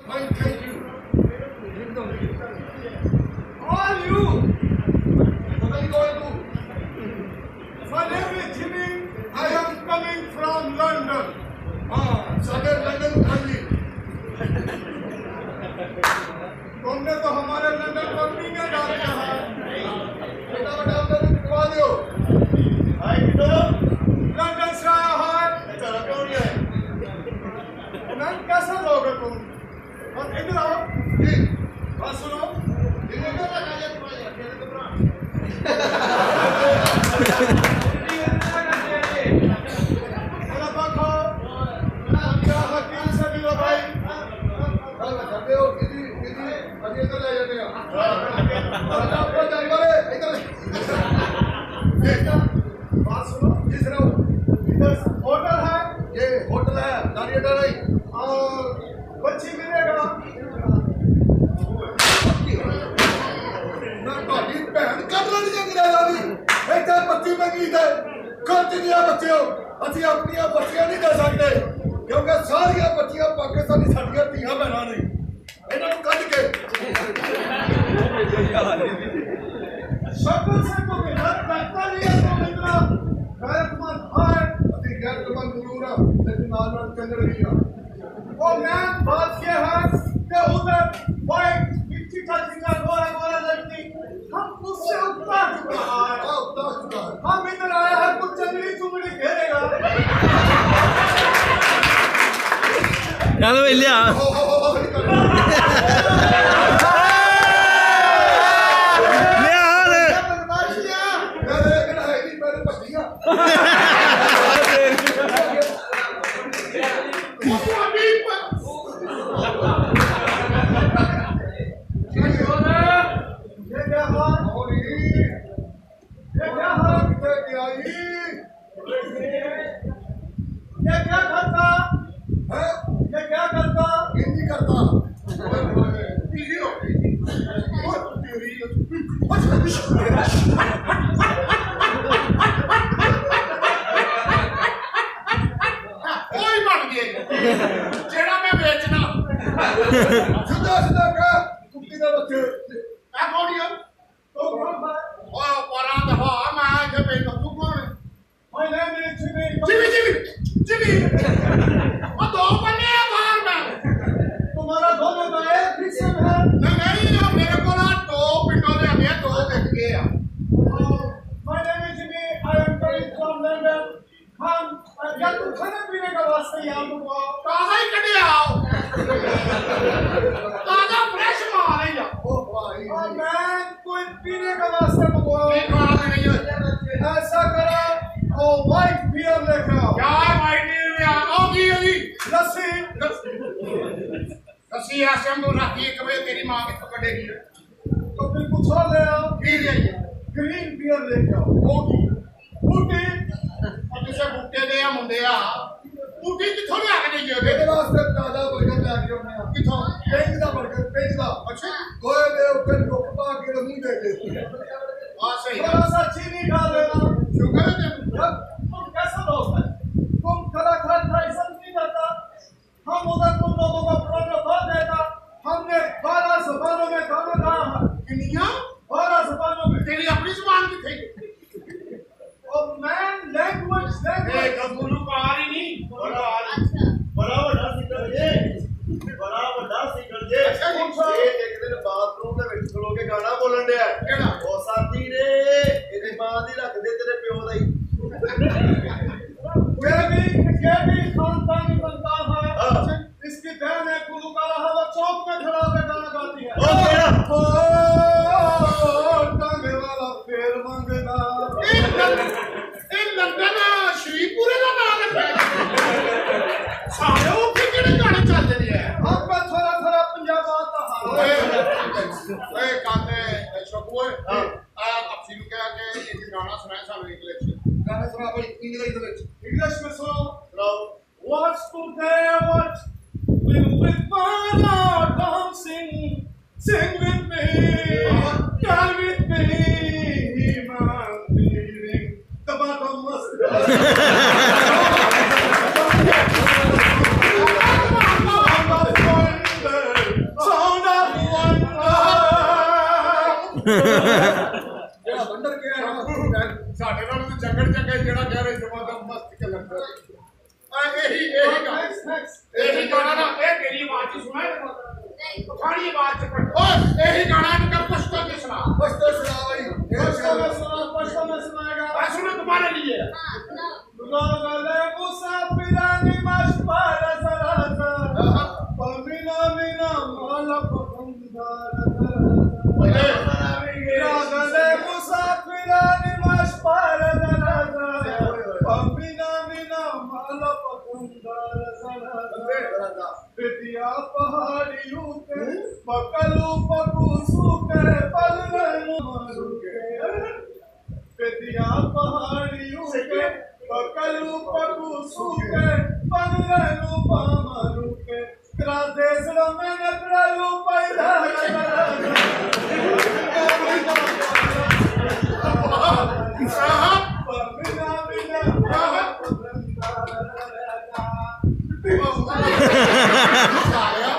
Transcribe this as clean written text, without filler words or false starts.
thank you. All you. What are you going to? My name is Jimmy. I am coming from London. Sagar London खाली। तुमने तो हमारे London company में डाल दिया है। बेटा बेटा अंदर दिखवा दो। हाय किधर? लंदन से आया है। चलो क्यों नहीं आए? मैं कैसे लोगे तुम? और इधर आओ। जी। बात सुनो। इधर क्या लगा ये तुम्हारे अकेले तो बना। मेरा पंखा। क्या हकीम से मिलो भाई। जाते हो किसी अभी इधर ले जाते हैं। आपको जानवर है इधर। बात सुनो जिस रहा हूँ इधर होटल है ये होटल है नारियल नहीं और बच्ची मिलेगा ना तो ये बहन कर रही है मेरा भी एक तो बच्ची मंगी थे खर्च दिया बच्चे हो असि अपनी बच्चियां नहीं दे सकते क्योंकि सारी बच्चियां पाकिस्तानी साडियां धीआं बहना नहीं इन्हां नूं कढ के शक्ल से तो बेहद लगता नहीं है तो इतना गैरतमंद है अति गैरतमंद जरूर है लेकिन नाल चल रही है और मैं बात ये है कि उधर वाइट मिट्टी का चिंगा गोरा लड़की हम उससे उतना चुका है हम इधर आया है कुछ चंगड़ी चुंगड़ी घेरेगा चलो भैया Sing with me, cry with me, my feeling. The bottom was. I'm not going there. ਜਿਹੜਾ ਬੰਦਰ ਗਿਆ ਸਾਡੇ ਨਾਲ ਤਾਂ ਜੰਗਲ ਚੰਗਾ ਜਿਹੜਾ ਕਹਿ ਰਹੇ ਜਮਾ ਦਾ ਮਸਤ ਕਲੰਦਰ ਇਹੀ ਗਾਣਾ ਨਾ ਇਹ ਤੇਰੀ ਆਵਾਜ਼ ਚ ਸੁਣਾਏ ਥਾੜੀ ਆਵਾਜ਼ ਚ ਪੜ ਓਏ ਇਹੀ ਗਾਣਾ ਨੂੰ ਕਰ ਪਸ਼ਤੋ ਚ ਸੁਣਾ ਪਸ਼ਤੋ ਸੁਣਾ ਭਾਈ ਪਸ਼ਤੋ में सुनाएगा सुनो तुम्हारे लिए गले मुसाफिरानी मशपार सरासा पमिना मिना माला पकंदार गले मुसाफिरानी मशपार सरासा पमिना मिना माला पकंदार सरासा विद्या पहाड़ियों के पकलू पकुसू के पलरनु मारू के विद्या पहाड़ियों के पकलू पकुसू के पलरनु मारू के तेरा देश में नकलू पैदा पमिना मिना ਆਇਆ